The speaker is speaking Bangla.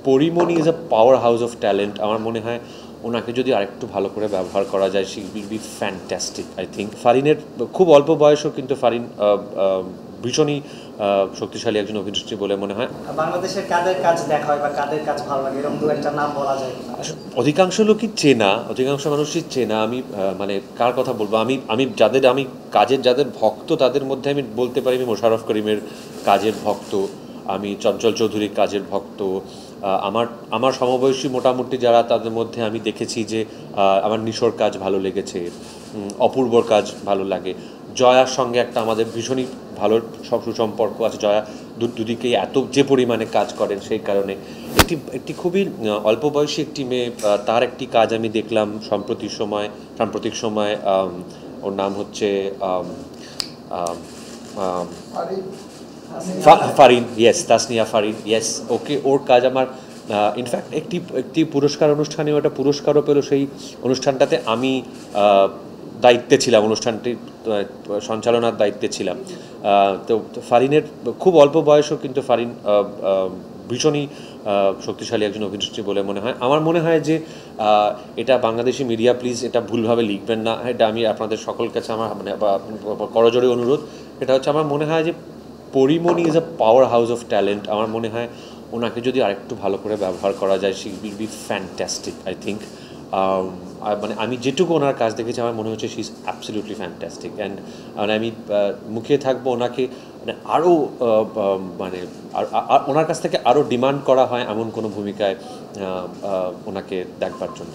Pori Moni is a power house of talent. আমার মনে হয় ওনাকে যদি আরেকটু ভালো করে ব্যবহার করা যায়, she will be fantastic. I think ফারিনের খুব অল্প বয়সও কিন্তু ফারিন ভীষণই শক্তিশালী একজন অভিনেত্রী বলে মনে হয়। বাংলাদেশের কাদের কাজ দেখা হয় বা কাদের কাজ ভালো লাগে এরকম দু একটা নাম বলা যায় কিনা? অধিকাংশ লোকই চেনা, অধিকাংশ মানুষই চেনা। আমি মানে কার কথা বলবো, আমি আমি যাদের আমি কাজের যাদের ভক্ত তাদের মধ্যে আমি বলতে পারি আমি মোশাররফ করিমের কাজের ভক্ত, আমি চঞ্চল চৌধুরীর কাজের ভক্ত। আমার আমার সমবয়সী মোটামুটি যারা তাদের মধ্যে আমি দেখেছি যে আমার নিশোর কাজ ভালো লেগেছে, অপূর্বর কাজ ভালো লাগে, জয়ার সঙ্গে একটা আমাদের ভীষণই ভালো সব সুসম্পর্ক আছে। জয়া দুদিকেই এত যে পরিমাণে কাজ করেন সেই কারণে একটি একটি খুবই অল্প বয়সী একটি মেয়ে, তার একটি কাজ আমি দেখলাম সাম্প্রতিক সময়। ওর নাম হচ্ছে ফারিন, ইয়েস, তাসনিয়া ফারিন, ইয়েস। ওকে, ওর কাজ আমার ইনফ্যাক্ট একটি পুরস্কার অনুষ্ঠানে ওটা পুরস্কারও পেল। সেই অনুষ্ঠানটাতে আমি দায়িত্বে ছিলাম, অনুষ্ঠানটি সঞ্চালনার দায়িত্বে ছিলাম। তো ফারিনের খুব অল্প বয়সও কিন্তু ফারিন ভীষণই শক্তিশালী একজন অভিনেত্রী বলে মনে হয়। আমার মনে হয় যে এটা বাংলাদেশি মিডিয়া প্লিজ এটা ভুলভাবে লিখবেন না। এটা আমি আপনাদের সকল কাছে আমার মানে করজোড়ে অনুরোধ। এটা হচ্ছে আমার মনে হয় যে Pori Moni is a power house of talent. আমার মনে হয় ওনাকে যদি আরেকটু ভালো করে ব্যবহার করা যায়, she will be fantastic. I think মানে আমি যেটুকু ওনার কাজ দেখেছি আমার মনে হচ্ছে she is absolutely fantastic. And মানে আমি মুখিয়ে থাকবো ওনাকে মানে আরও মানে ওনার কাছ থেকে আরও ডিমান্ড করা হয় এমন কোনো ভূমিকায় ওনাকে দেখবার জন্য।